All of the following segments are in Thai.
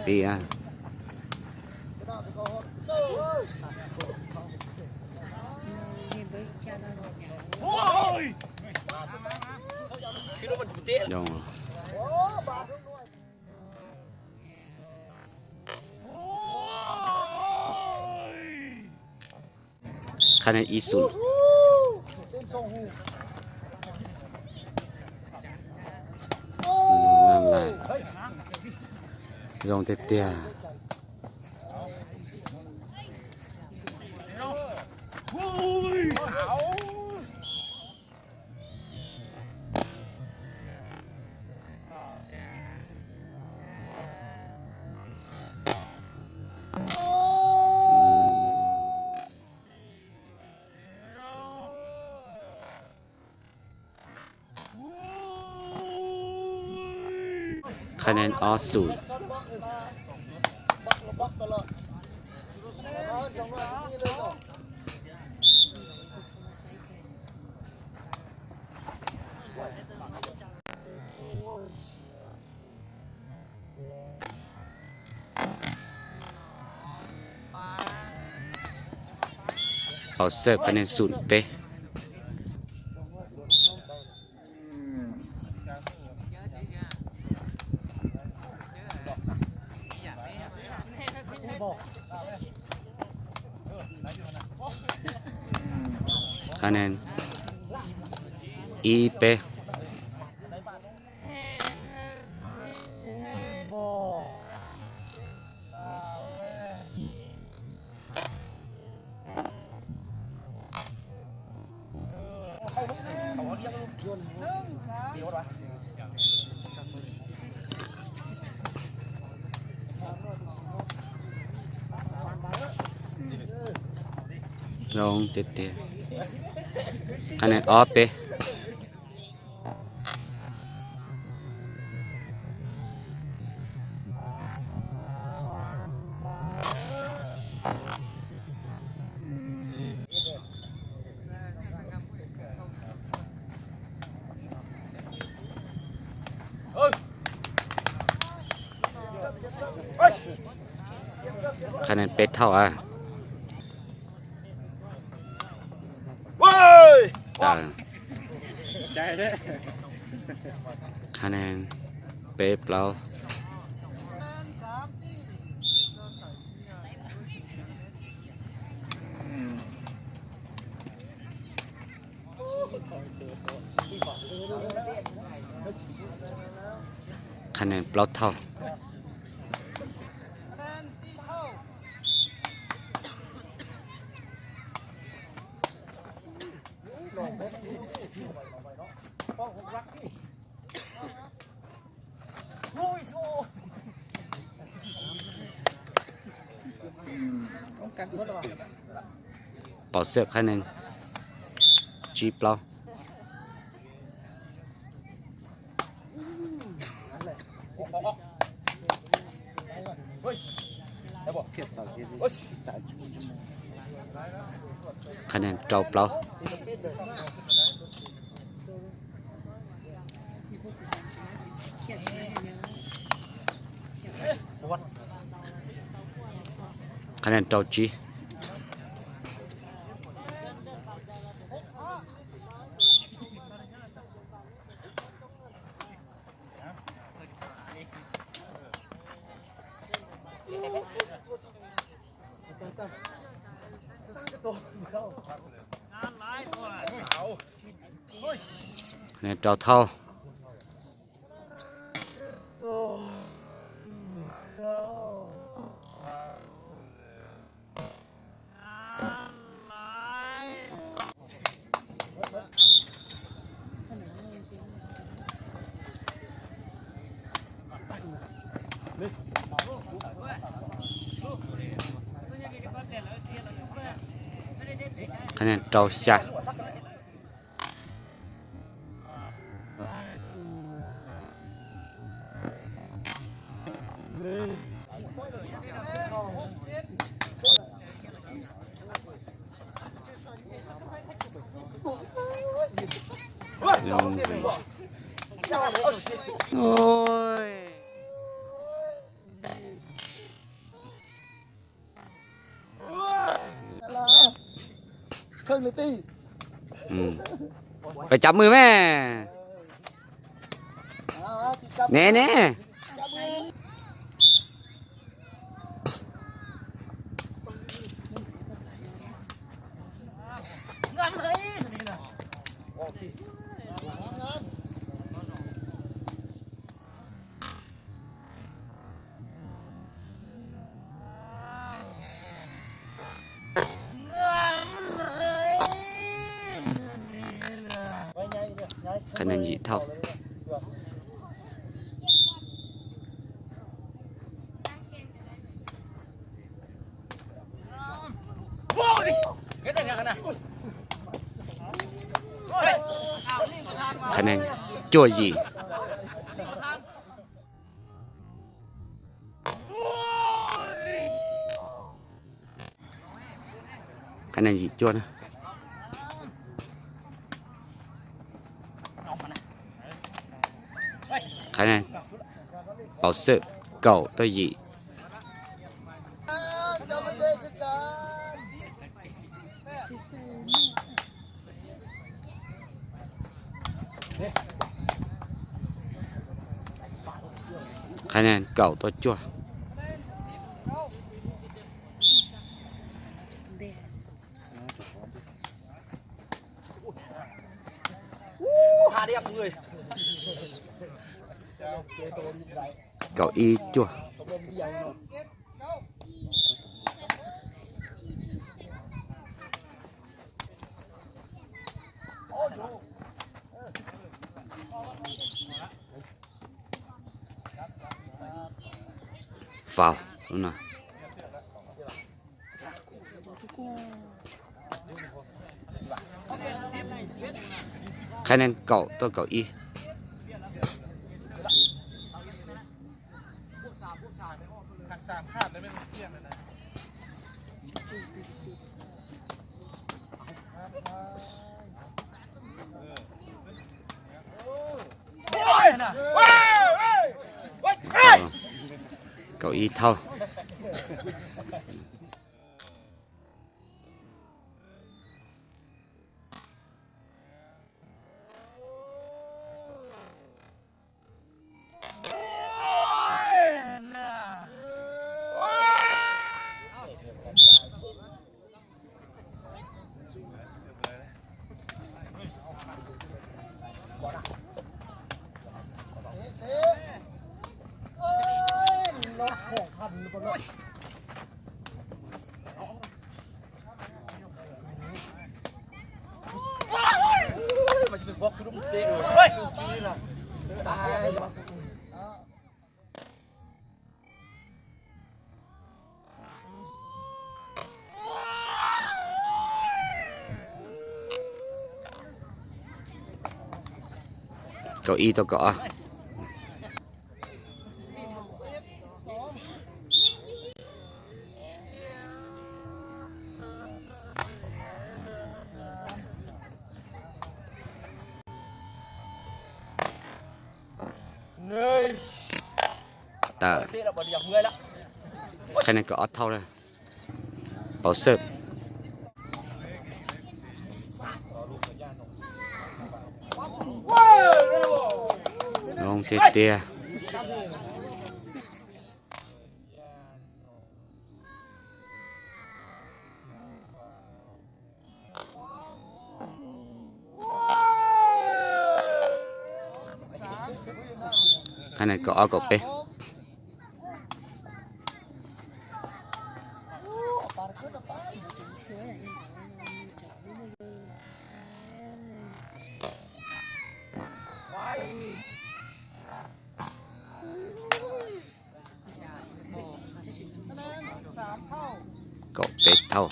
đi à dòng khả năng ý sụn làm lại dòng tê têคะแนนออสูตรเอาเสิร์ฟคะแนนศูนย์เป๊ะคะแนนอีเป๊ะลงเตะคะแนนออเป๊ะคะแนนเป็ดเท่าอ่ะคะแนนเป๊ะเปล่าคะแนนเปล่าเท่าเป่าเสิร์ฟคะแนนจีเปล่าคะแนนเจ้าเปล่าคะแนนเจ้าจีคะแนนเจ้าเท่าคะแนนเจ้าชา ลงโอ้ยเครื่องเลยตี ไปจับมือแม่แน่แน่คะแนนยี่เท่าคะแนนจั่วยี่คะแนนยี่จั่วนะคะแนนเอาเสือเก่าตัวยี่คะแนนเก่าตัวจั่วเก่าอีจั่วฟาวรู้นะคะแนนเก่าตัวเก่าอีเก้าอี้เท่าเก้าอี้ตัวเก่าแต่คะแนนก็ออดเท่าเลยเป่าเสิร์ฟลงเตี้ยคะแนนก็ออดก็เป๊ะก็เป๊ะเท่า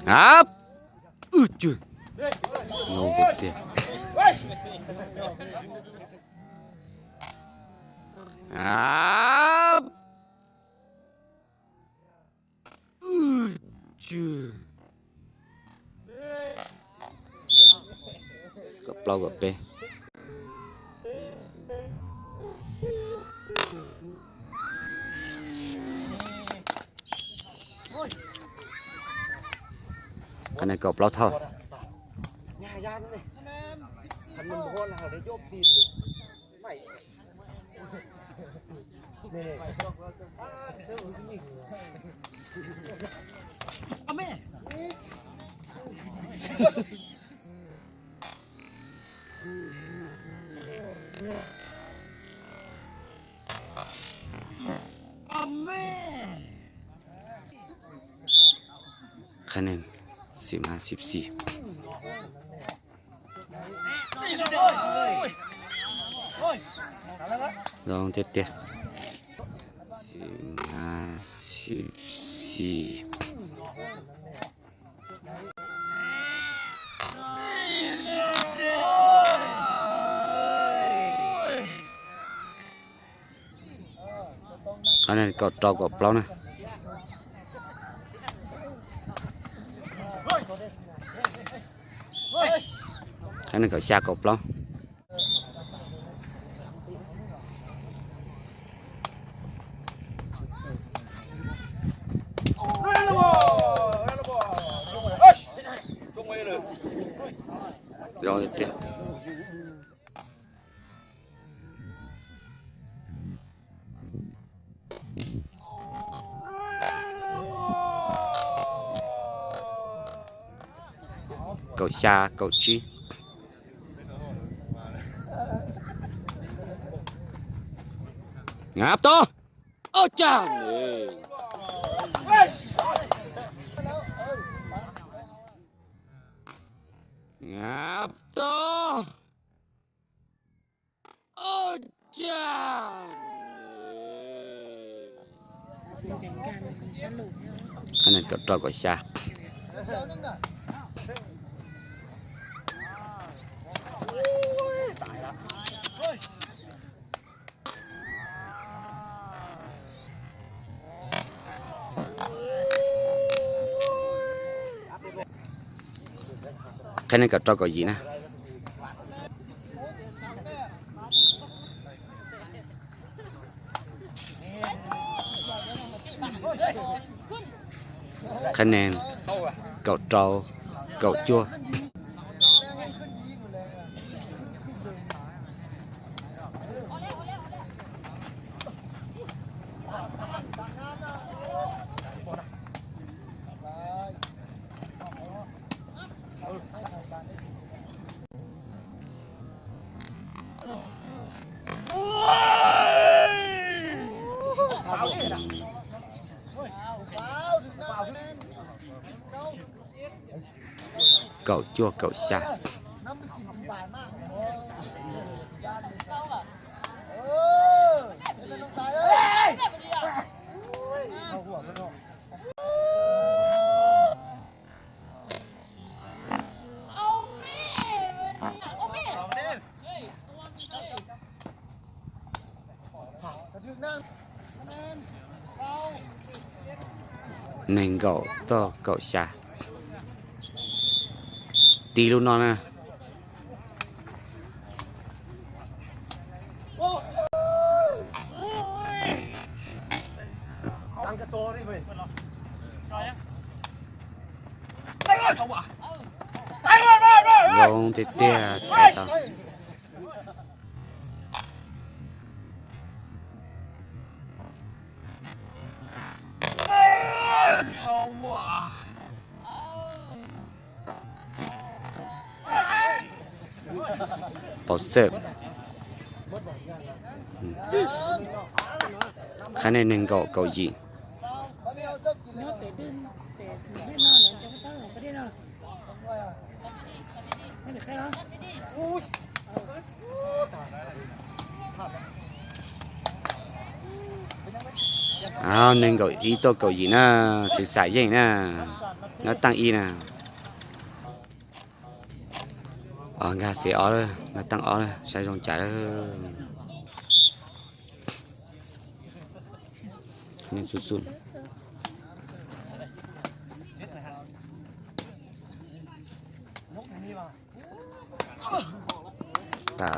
ครับจืดลงเตี้ยครับจืด plau của pe cái này cậu plau thò nhà gian này thành mình bố là để chốt tìm mày này mẹคะแนน15-14ลองเตี้ย15-14คะแนนก็ตรอกกับเปล่านะคะแนนก็ชากับเปล่าrồi tiếp cậu cha cậu chi ngáp to ơ cha ngáp to ơ cha anh này cậu trò cậu cha cái này cậu trò cậu gì nèคะแนนเก่าเตาเก่าจั่วcậu chua cậu xa nên cậu to cậu xa tí luôn nó nè rong tê tê thay tao bỏ sợp khả năng nên cậu cậu gì nên cậu ý tôi cậu gì nè sự xài gì nè nó tăng y nè ngà sẽ ó rồi nó tăng ó rồi sai dòng trái nên sụt sụt ตา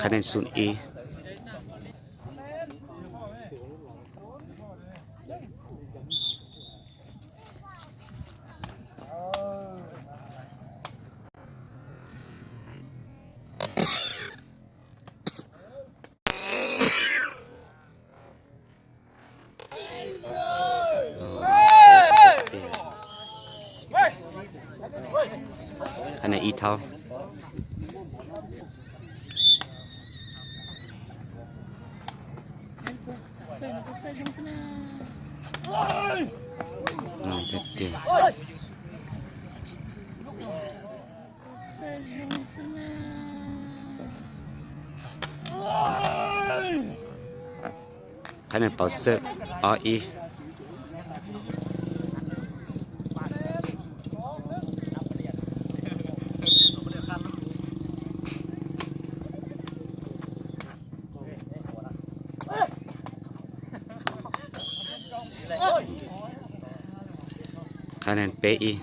คะแนนศูนย์ A คะแนน E เท่าน้องเตี้ยคะแนนเปาเซอร์ RE คะแนนเปอี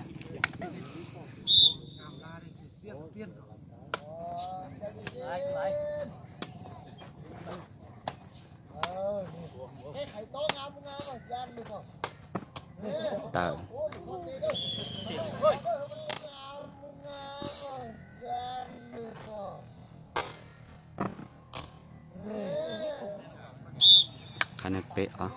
ตาคะแนนเปอ่ะ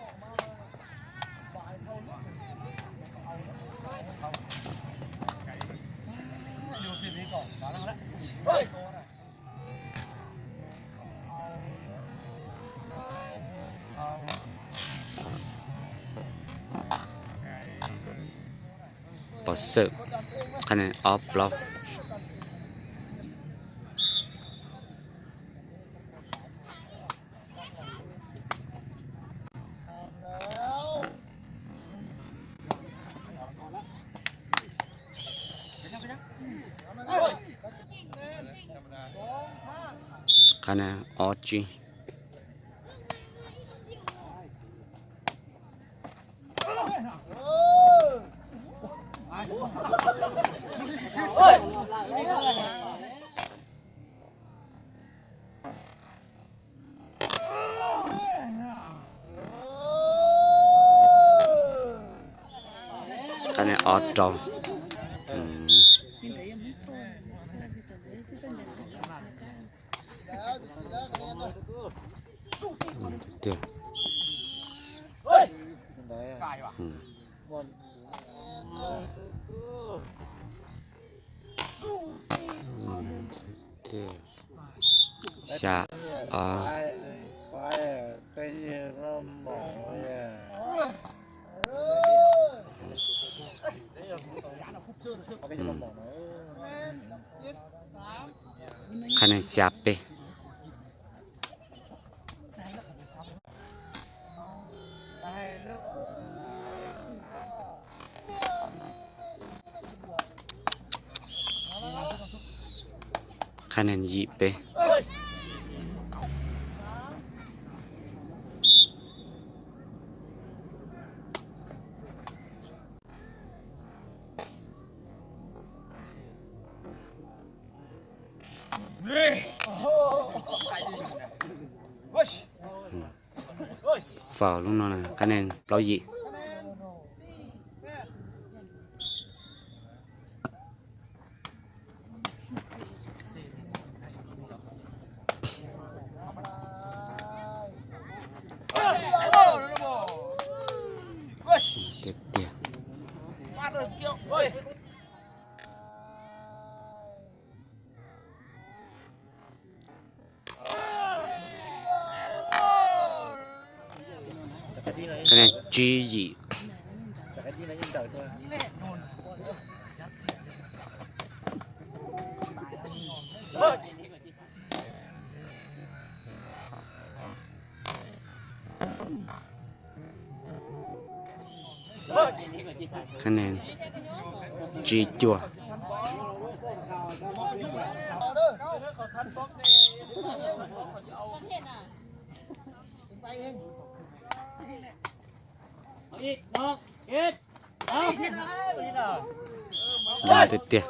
ปอเซอร์คะแนนออฟบล็อกคะแนนออจีคะแนนออดอเตี้ยชาคะแนนชาเปคะแนนยีเปฝ่าลุงนอนคะแนนเรายีเตี้ยคะแนนจียีคะแนนจีจัว คันบล็อกนี่เอาไปเองอีกน้องเอ็ดเอานี่นะ น้องเตี้ย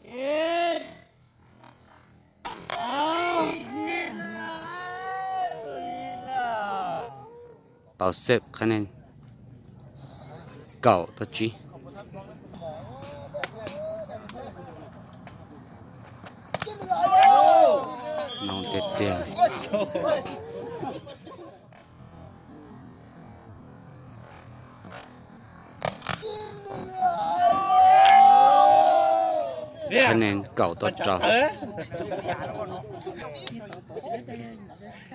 เอ็ดเอานี่นะ เป่าเสิร์ฟคะแนนเก่าตัวจีน้องเตี้ยคะแนนเก่าตัวจอ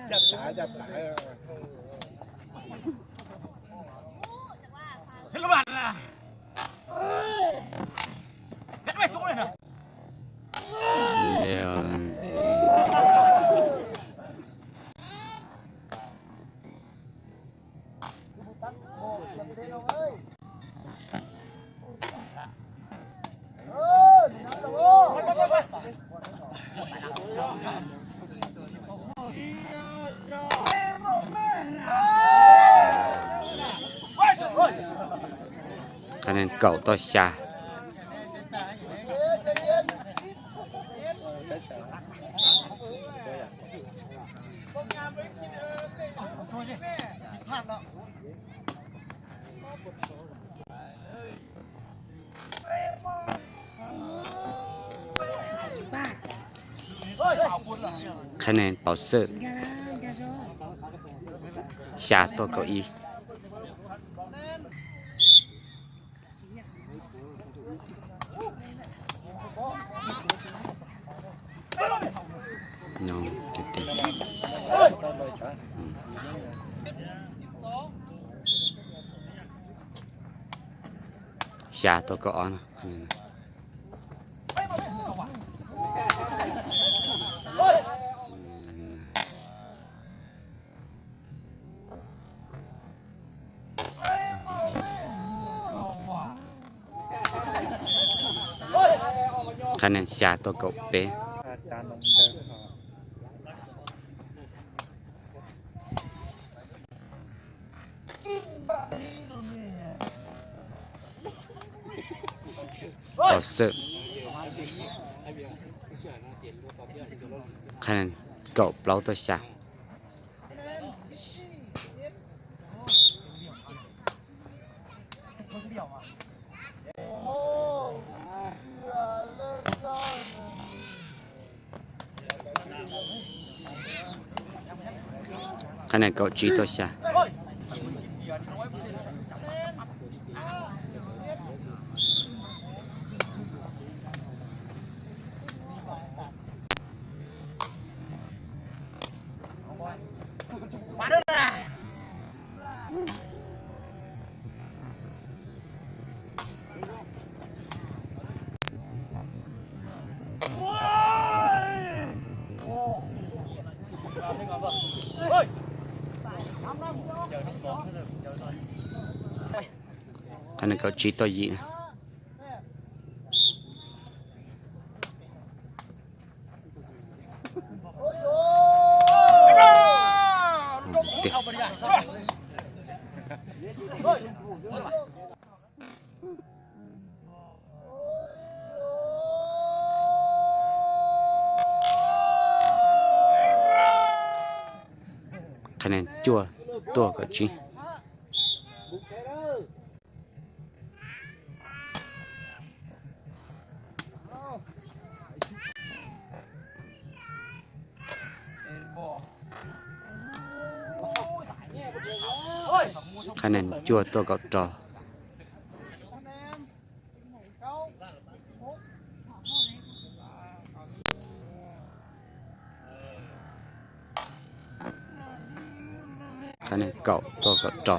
จับขาจับขาเฮ้ยระบาดนะเด็ดไปจุ๊เลยนะ เดี๋ยวคะแนนเก่าตัวชาคะแนนเป่าเสิร์ฟชาตัวเก้าอี้น้องเตี้ยชาตัวก็อ่อนคะแนนชาตัวก็เป๊ะต่อเสิร์ฟคะแนนเก่าเปล่าตัวชาคะแนนเก่าจีตัวชามาด้วยนะ คะแนนเก่าจีตัวยีนะคะแนนจั่วตัวเก่าจีคะแนนจั่วตัวเก่าจอคะแนนเก่าตัวเก่าจอ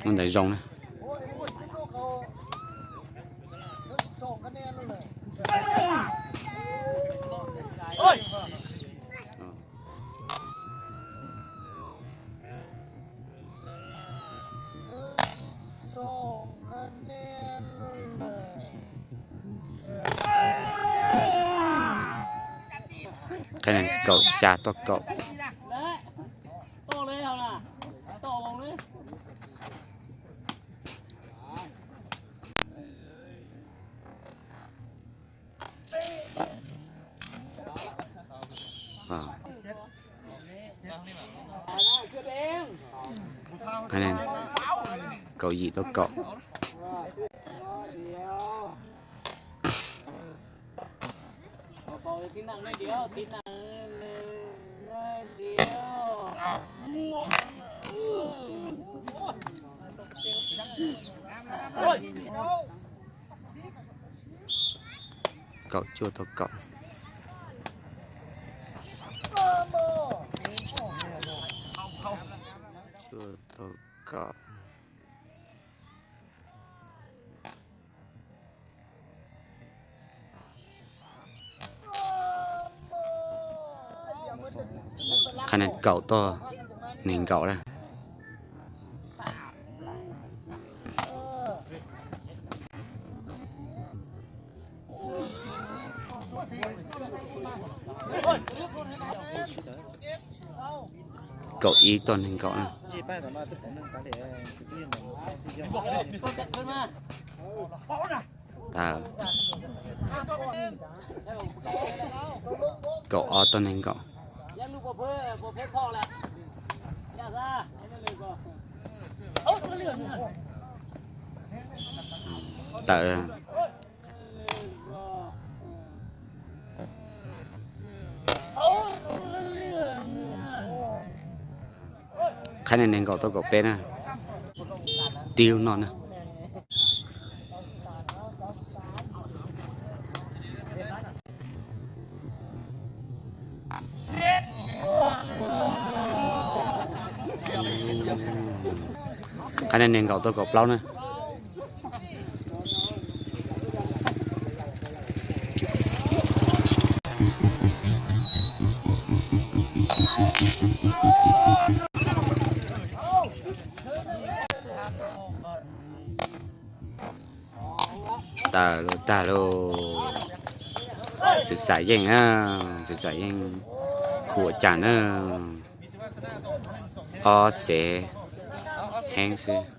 มันได้รองนะ คะแนนเก่าชาตัวเก่า โตเลยเอาล่ะโตวงเลย ว้าว คือเอง คะแนนเก่ายีตัวเก่า พอที่นั่งไม่เดียวตีนั่งเดียว เก่าชั่วตัวเก่าชั่วตัวเก่าคะแนนเก่าตัวหนึ่งเก่าแล้วเก่าอีกตัวหนึ่งเก่านะ จีป้าสามารถทุกคนนั่งกันเดี๋ยวพี่ขึ้นมา ตาเก่าออตัวหนึ่งเก่า ยังลูกเพื่อพ่อแหละอย่าซะให้เลยก็เอาเสือเหลือง ตาคะแนนหนึ่งเก่าตัวเก่าเป็นนะตีลงนอนนะคะแนนหนึ่งเก่าตัวเก่าเปล่านะตาโลสุดสายยังสุดสายยังขวดจานอเสแห้งซื้อ